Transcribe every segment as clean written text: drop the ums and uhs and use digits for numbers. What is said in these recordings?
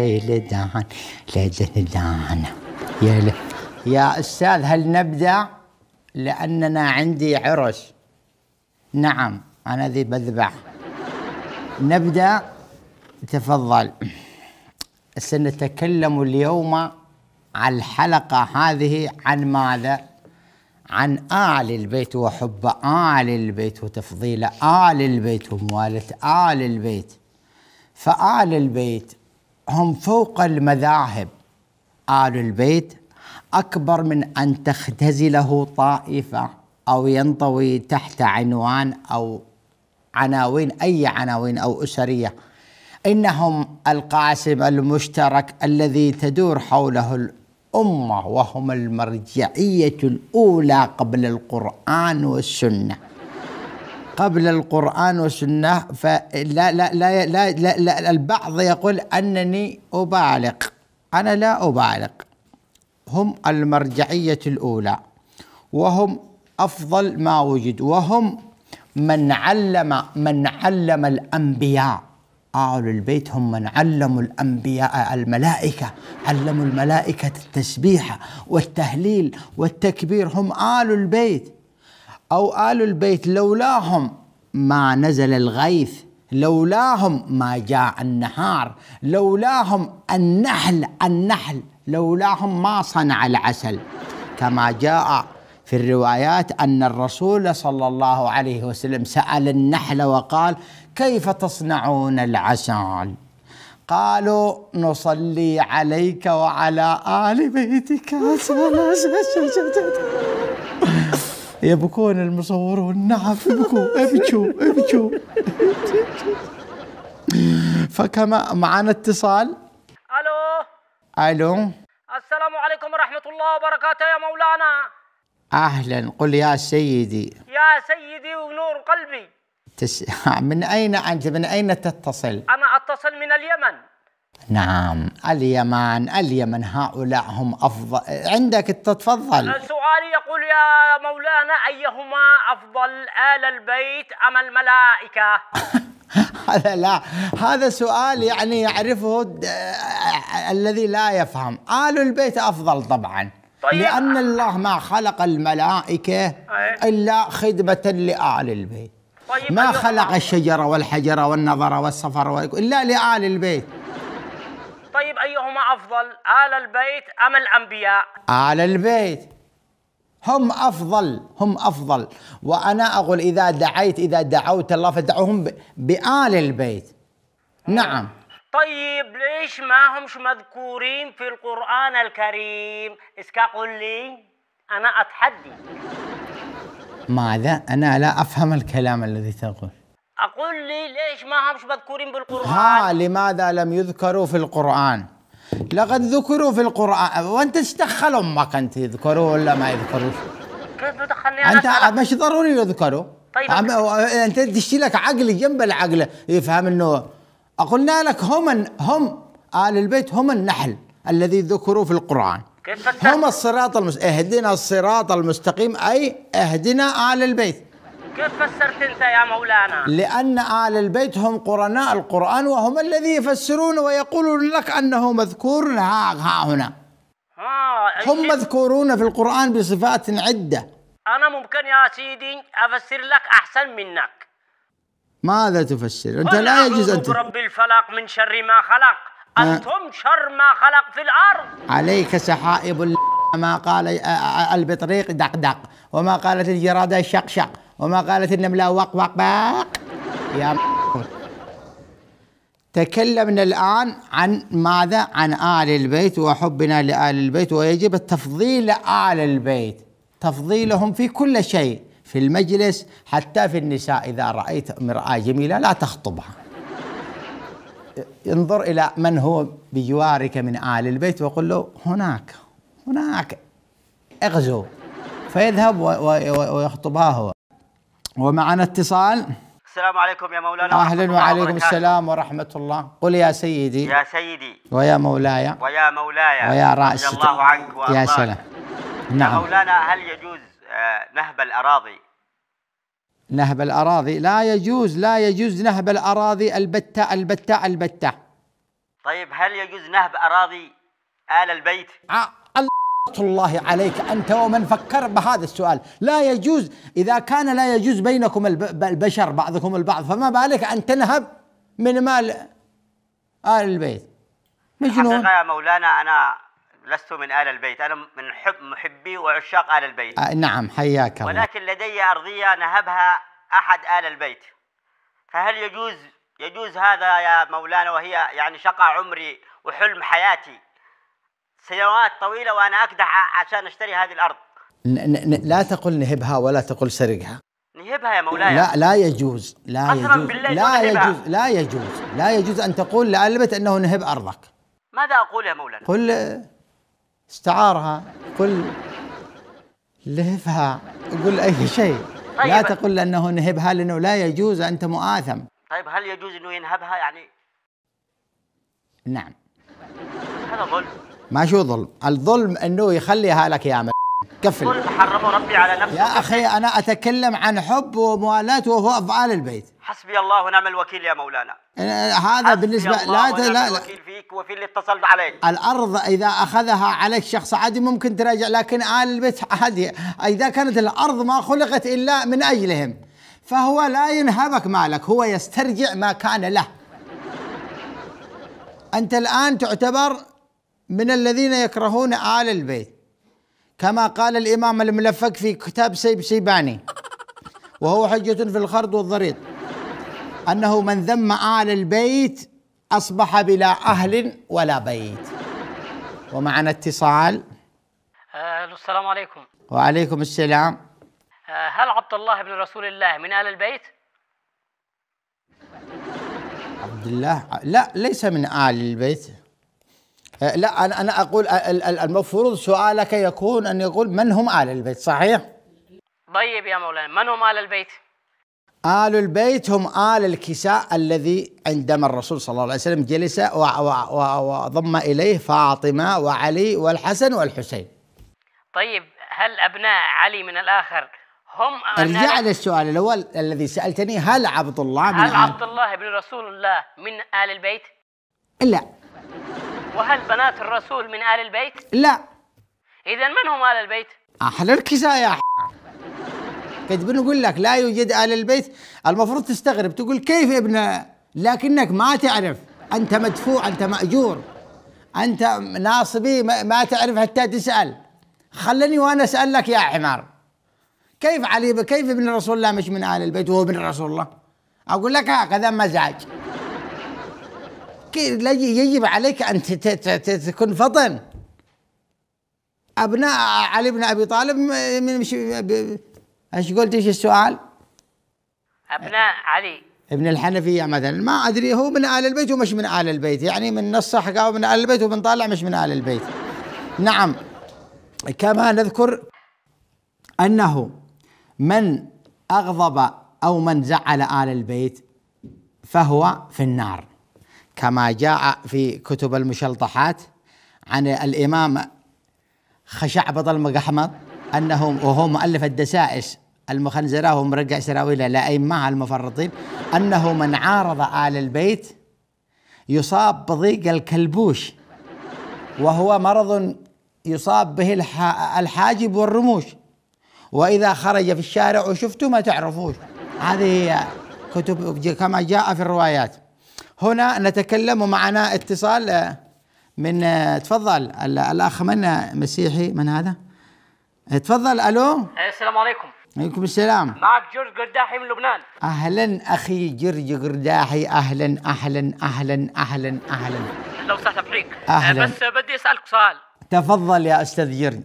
ليلدان ليلدان يا أستاذ، هل نبدأ؟ لأننا عندي عرس. نعم، أنا ذي بذبح. نبدأ، تفضل. سنتكلم اليوم على الحلقة هذه عن ماذا؟ عن آل البيت وحب آل البيت وتفضيل آل البيت وموالة آل البيت. فآل البيت هم فوق المذاهب. آل البيت أكبر من أن تختزله طائفة أو ينطوي تحت عنوان أو عناوين، أي عناوين أو أسرية. إنهم القاسم المشترك الذي تدور حوله الأمة، وهم المرجعية الأولى قبل القرآن والسنة. قبل القرآن والسنة. فلا لا لا لا لا لا البعض يقول أنني أبالغ. أنا لا أبالغ. هم المرجعية الأولى، وهم أفضل ما وجد، وهم من علم الأنبياء. آل البيت هم من علموا الأنبياء، الملائكة، علموا الملائكة التسبيح والتهليل والتكبير. هم آل البيت. أو آل البيت لولاهم ما نزل الغيث، لولاهم ما جاء النهار، لولاهم النحل لولاهم ما صنع العسل. كما جاء في الروايات أن الرسول صلى الله عليه وسلم سأل النحل وقال: كيف تصنعون العسل؟ قالوا: نصلي عليك وعلى آل بيتك. يبكون المصورون. نعم، ابكوا. فكما معنا اتصال. الو. السلام عليكم ورحمة الله وبركاته يا مولانا. اهلا، قل يا سيدي. يا سيدي ونور قلبي. من اين انت؟ من اين تتصل؟ انا اتصل من اليمن. نعم، اليمن هؤلاء هم افضل. عندك تتفضل. سؤالي يقول يا مولانا: ايهما افضل، آل البيت ام الملائكة؟ هذا لا، هذا سؤال يعني يعرفه الذي لا يفهم. آل البيت أفضل طبعا. طيب. لأن الله ما خلق الملائكة إلا خدمة لآل البيت. طيب، ما خلق الشجر والحجر والنظر والصفر إلا لآل البيت. طيب، أيهما أفضل، آل البيت أم الأنبياء؟ آل البيت هم أفضل. وأنا أقول إذا دعوت الله فدعوهم بآل البيت. نعم. طيب، ليش ما همش مذكورين في القرآن الكريم؟ اسكا قل لي، أنا أتحدي. ماذا؟ أنا لا أفهم الكلام الذي تقول. أقول لي ليش ما همش مذكورين بالقرآن؟ لماذا لم يذكروا في القرآن؟ لقد ذكروا في القرآن. وأنت تدخل أمك، أنت يذكروا ولا ما يذكروش؟ كيف تدخلني أنا؟ أنت مش ضروري يذكروا. طيب، أنت تشتي لك عقل جنب العقل يفهم إنه. قلنا لك هم آل البيت هم النحل الذي ذكروا في القرآن. هم الصراط اهدنا الصراط المستقيم، أي اهدنا آل البيت. كيف فسرت أنت يا مولانا؟ لأن آل البيت هم قرناء القرآن، وهم الذي يفسرون ويقولون لك أنه مذكور ها هنا. هم مذكورون في القرآن بصفات عدة. أنا ممكن يا سيدي أفسر لك أحسن منك. ماذا تفسر؟ أنت لا يجوز أن برب الفلق من شر ما خلق. أنتم شر ما خلق في الأرض. عليك سحائب ما قال البطريق دق، وما قالت الجرادة شق، وما قالت النملة وق. يا تكلمنا الآن عن ماذا؟ عن آل البيت وحبنا لآل البيت، ويجب التفضيل آل البيت، تفضيلهم في كل شيء، في المجلس حتى في النساء. إذا رأيت امرأة جميلة لا تخطبها، انظر إلى من هو بجوارك من آل البيت وقل له هناك اغزو، فيذهب ويخطبها هو. ومعنا اتصال. السلام عليكم يا مولانا. أهلا وعليكم السلام ورحمة الله. قل يا سيدي. يا سيدي. ويا مولاي. ويا رأس. رضي الله عنك وأرضاك. يا سلام. نعم. يا مولانا، هل يجوز نهب الأراضي؟ نهب الأراضي لا يجوز نهب الأراضي البتة. طيب هل يجوز نهب أراضي آل البيت؟ الله عليك أنت ومن فكر بهذا السؤال. لا يجوز. إذا كان لا يجوز بينكم البشر بعضكم البعض، فما بالك أن تنهب من مال آل البيت؟ مجنون. حقيقة يا مولانا أنا لست من آل البيت، أنا من محبي وعشاق آل البيت. نعم حياك الله. ولكن لدي أرضية نهبها أحد آل البيت، فهل يجوز هذا يا مولانا؟ وهي يعني شقى عمري وحلم حياتي سنوات طويلة وأنا أكدح عشان أشتري هذه الأرض. لا تقل نهبها ولا تقل سرقها. نهبها يا مولاي. لا يجوز. لا يجوز أن تقول لآل البيت أنه نهب أرضك. ماذا أقول يا مولانا؟ قل استعارها، قل لهفها، قل أي شيء. طيب. لا تقل أنه نهبها لأنه لا يجوز، أنت مؤاثم. طيب هل يجوز أنه ينهبها يعني؟ نعم. هذا ظلم. ما شو ظلم؟ الظلم أنه يخليها لك يا كفل. ظلم حرمه ربي على نفسه. يا أخي أنا أتكلم عن حب وموالاة وهو أفعال البيت. حسبي الله ونعم الوكيل يا مولانا. هذا بالنسبة لا الوكيل فيك وفي اللي اتصل عليك. الأرض إذا أخذها عليك شخص عادي ممكن تراجع، لكن آل البيت عادي. إذا كانت الأرض ما خلقت إلا من أجلهم فهو لا ينهبك مالك، هو يسترجع ما كان له. أنت الآن تعتبر من الذين يكرهون آل البيت، كما قال الإمام الملفق في كتاب سيباني وهو حجة في الخرط والضريط، أنه من ذم آل البيت أصبح بلا أهل ولا بيت. ومعنا اتصال. السلام عليكم. وعليكم السلام. هل عبد الله بن رسول الله من آل البيت؟ عبد الله لا، ليس من آل البيت. لا أنا أقول المفروض سؤالك يكون أن يقول من هم آل البيت، صحيح؟ طيب يا مولانا من هم آل البيت؟ آل البيت هم آل الكساء الذي عندما الرسول صلى الله عليه وسلم جلس وضم إليه فاطمة وعلي والحسن والحسين. طيب هل أبناء علي من الآخر هم ارجع للسؤال الأول الذي سألتني، هل عبد الله عبد الله بن رسول الله من آل البيت؟ لا. وهل بنات الرسول من آل البيت؟ لا. إذن من هم آل البيت؟ أهل الكساء يا كنت بنقول لك لا يوجد آل البيت، المفروض تستغرب تقول كيف يا ابن، لكنك ما تعرف، أنت مدفوع، أنت مأجور، أنت ناصبي، ما تعرف حتى تسأل. خلني وأنا أسألك يا حمار، كيف علي كيف ابن رسول الله مش من آل البيت وهو ابن رسول الله؟ أقول لك هكذا مزاج. يجب عليك أن تكون فطن. أبناء علي بن أبي طالب مش ايش قلت؟ ايش السؤال؟ ابناء علي ابن الحنفية مثلا، ما ادري هو من آل البيت ومش من آل البيت، يعني من نص حقه من آل البيت وبنطالع مش من آل البيت. نعم. كما نذكر انه من اغضب او من زعل آل البيت فهو في النار، كما جاء في كتب المشلطحات عن الامام خشعبط المقحمط أنه وهو مؤلف الدسائس المخنزرة ومرقع سراويله لأئمة المفرطين، أنه من عارض آل البيت يصاب بضيق الكلبوش، وهو مرض يصاب به الحاجب والرموش، وإذا خرج في الشارع وشفته ما تعرفوش. هذه كتب كما جاء في الروايات. هنا نتكلم معنا اتصال من تفضل الأخ من مسيحي، من هذا؟ تفضل. الو. السلام عليكم. عليكم السلام. معك جورج قرداحي من لبنان. اهلا اخي جورج قرداحي، اهلا اهلا اهلا اهلا اهلا. لو سمحت فيك أهلاً. بس بدي اسالك سؤال. تفضل يا استاذ جورج.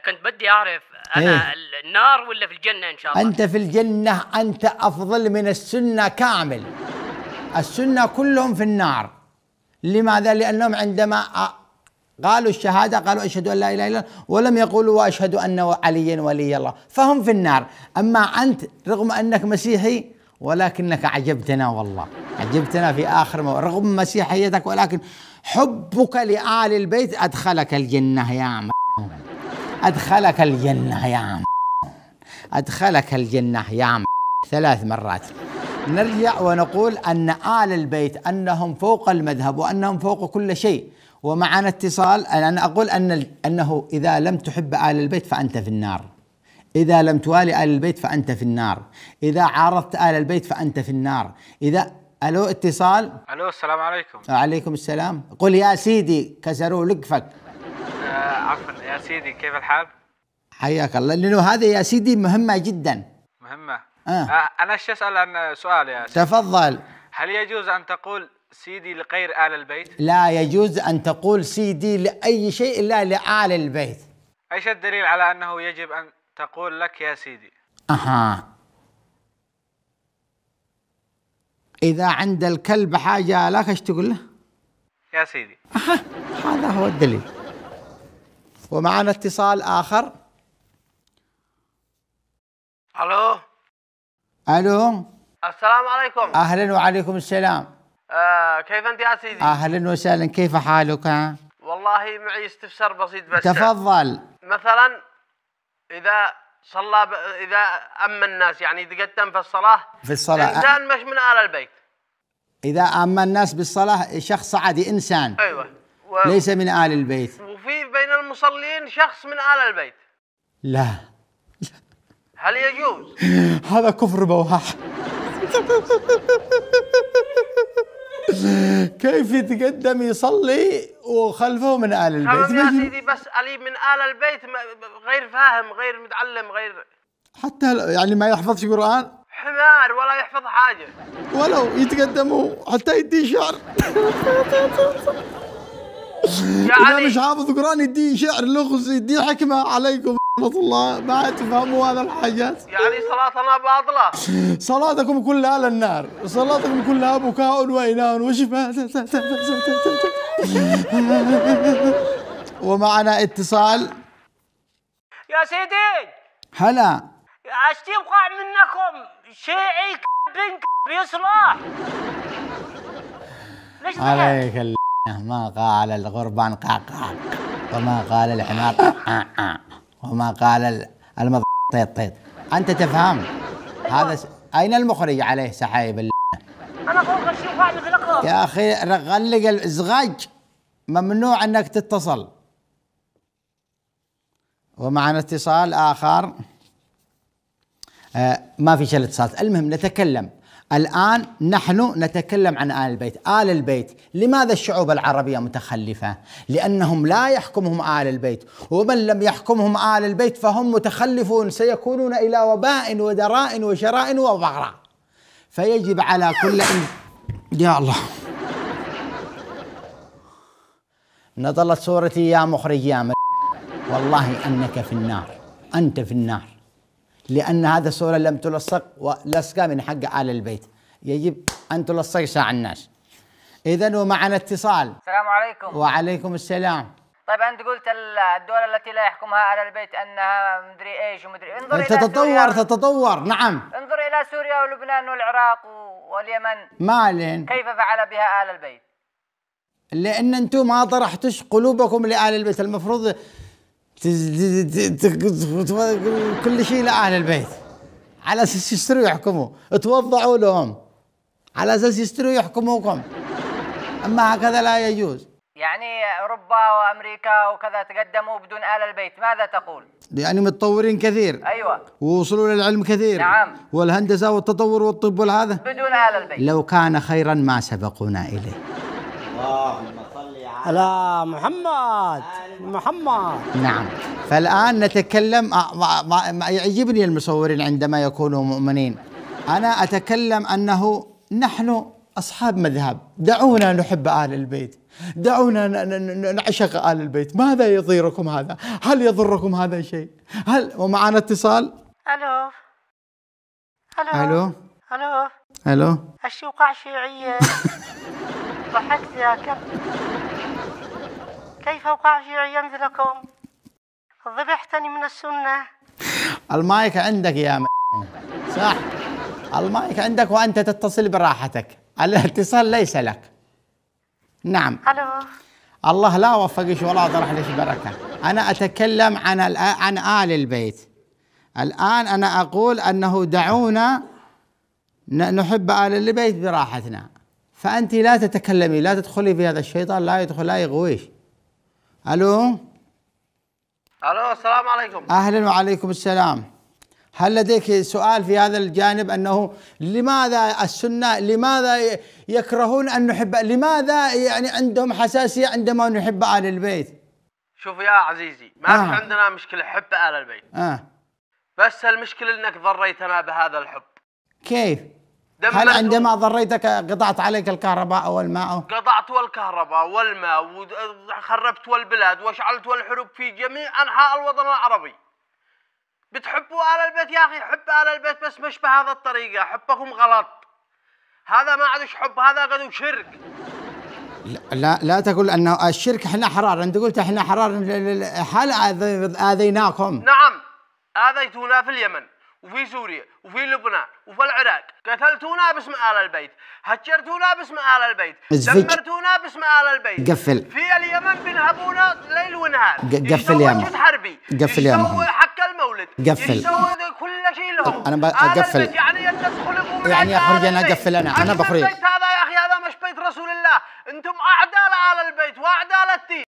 كنت بدي اعرف انا النار ولا في الجنه ان شاء الله؟ انت في الجنه، انت افضل من السنه كامل. السنه كلهم في النار. لماذا؟ لانهم عندما قالوا الشهادة قالوا أشهد أن لا إله إلا الله، ولم يقولوا وأشهد أن عليا ولي الله، فهم في النار. أما أنت رغم أنك مسيحي ولكنك عجبتنا، والله عجبتنا في آخر رغم مسيحيتك، ولكن حبك لآل البيت أدخلك الجنة يا أدخلك الجنة يا أدخلك الجنة يا 3 مرات. نرجع ونقول أن آل البيت أنهم فوق المذهب وأنهم فوق كل شيء. ومعنا اتصال. أنا أقول أنه إذا لم تحب آل البيت فأنت في النار، إذا لم توالي آل البيت فأنت في النار، إذا عارضت آل البيت فأنت في النار. إذا ألو اتصال. ألو السلام عليكم. وعليكم السلام. قل يا سيدي كسروا لقفك. عفوا يا سيدي، كيف الحال؟ حياك الله. لأنه هذا يا سيدي مهمة جدا. مهمة. أنا أسأل عن سؤال يا سيدي. تفضل. هل يجوز أن تقول سيدي لغير آل البيت؟ لا يجوز أن تقول سيدي لأي شيء إلا لآل البيت. أيش الدليل على أنه يجب أن تقول لك يا سيدي؟ إذا عند الكلب حاجة لك ايش تقول له؟ يا سيدي. هذا هو الدليل. ومعنا اتصال آخر. الو. الو. السلام عليكم. اهلا وعليكم السلام. كيف انت يا سيدي؟ اهلا وسهلا، كيف حالك؟ والله معي استفسار بسيط بس. تفضل. مثلا اذا اذا اما الناس يعني يتقدم في الصلاه انسان مش من آل البيت. اذا اما الناس بالصلاه شخص عادي، انسان. ايوه. ليس من آل البيت. وفي بين المصلين شخص من آل البيت. لا. هل يجوز؟ هذا كفر بواح. كيف يتقدم يصلي وخلفه من آل البيت؟ يا سيدي بس علي من آل البيت غير فاهم، غير متعلم، غير حتى يعني ما يحفظش قرآن، حمار ولا يحفظ حاجة، ولو يتقدموا حتى يدي شعر. إذا مش حافظ قرآن يدي شعر، لغز، يدي حكمة. عليكم ورحمة الله، ما تفهموا هذا الحاجات. يعني صلاتنا باطلة. صلاتكم كلها للنار، صلاتكم كلها بكاء وإناء وشفاء. ومعنا اتصال. يا سيدي. هلا. اشتي وقع منكم شيعي بن يصلح. ليش عليك ما قال الغربان قاقا، وما قال الحمار وما قال المض طيط. أنت تفهم هذا أين المخرج عليه سحايب أنا أقول شيء وقع مثلكم يا أخي. غلق الإزعاج، ممنوع أنك تتصل. ومعنا اتصال آخر. ما في شيء اتصالات. المهم نتكلم الآن، نحن نتكلم عن آل البيت. آل البيت، لماذا الشعوب العربية متخلفة؟ لأنهم لا يحكمهم آل البيت، ومن لم يحكمهم آل البيت فهم متخلفون، سيكونون إلى وباء ودراء وشراء وبغراء. فيجب على كل يا الله، نضلت صورتي يا مخرج يا والله أنك في النار، أنت في النار، لأن هذا الصورة لم تلصق ولصق من حق آل البيت، يجب أن تلصق ساع الناس. إذن ومعنا اتصال. السلام عليكم. وعليكم السلام. طيب أنت قلت الدول التي لا يحكمها آل البيت أنها مدري إيش ومدري، انظر تتطور. نعم، انظر إلى سوريا ولبنان والعراق واليمن، ما لين كيف فعل بها آل البيت؟ لأن أنتم ما طرحتوش قلوبكم لآل البيت. المفروض كل شيء لأهل البيت على أساس يستروا يحكموا، توضعوا لهم على أساس يستروا يحكموكم، أما هكذا لا يجوز. يعني أوروبا وأمريكا وكذا تقدموا بدون آل البيت، ماذا تقول؟ يعني متطورين كثير. أيوة. ووصلوا للعلم كثير. نعم. والهندسة والتطور والطب والهذا بدون آل البيت. لو كان خيرا ما سبقونا إليه. اللهم صل على محمد. نعم. فالآن نتكلم. ما يعجبني المصورين عندما يكونوا مؤمنين. أنا أتكلم أنه نحن أصحاب مذهب، دعونا نحب آل البيت، دعونا نعشق آل البيت. ماذا يضيركم هذا؟ هل يضركم هذا شيء؟ ومعنا اتصال. ألو. ألو. ألو. ألو. الشوقع شيعية. ضحكت يا كلب. كيف وقع شيعيا مثلكم؟ ذبحتني من السنة. المايك عندك يا صح، المايك عندك وأنت تتصل براحتك، الاتصال ليس لك. نعم. ألو. الله لا وفقش ولا طرح لك بركة. أنا أتكلم عن آل البيت. الآن أنا أقول أنه دعونا نحب آل البيت براحتنا، فأنت لا تتكلمي، لا تدخلي في هذا الشيطان، لا يدخل لا يغويش. ألو السلام عليكم. أهلا وعليكم السلام. هل لديك سؤال في هذا الجانب، أنه لماذا السنة، لماذا يكرهون أن نحب، لماذا يعني عندهم حساسية عندما نحب آل البيت؟ شوف يا عزيزي، ما في عندنا مشكلة حب آل البيت، بس المشكلة أنك ضريتنا بهذا الحب. كيف؟ هل عندما ضريتك قطعت عليك الكهرباء أو الماء؟ قطعت الكهرباء والماء وخربت البلاد وشعلت الحروب في جميع أنحاء الوطن العربي. بتحبوا آل البيت يا أخي، حب آل البيت بس مش بهذا الطريقة، حبكم غلط، هذا ما عادش حب، هذا قد شرك. لا تقول أنه الشرك احنا حرار، أنت قلت احنا حرار، هل آذيناكم؟ نعم آذيتونا في اليمن وفي سوريا وفي لبنان وفي العراق، قتلتونا باسم آل البيت، هجرتونا باسم آل البيت، دمرتونا باسم آل البيت. قفل. في اليمن بنهبونا ليل ونهار. قفل يا محمد. حربي. قفل يا محمد. حق المولد. قفل. يسوي كل شيء لهم. أنا أقفل. يعني أخرج أنا أقفل أنا بخرج. هذا يا أخي هذا مش بيت رسول الله، أنتم أعداء لآل البيت وأعداء للدين.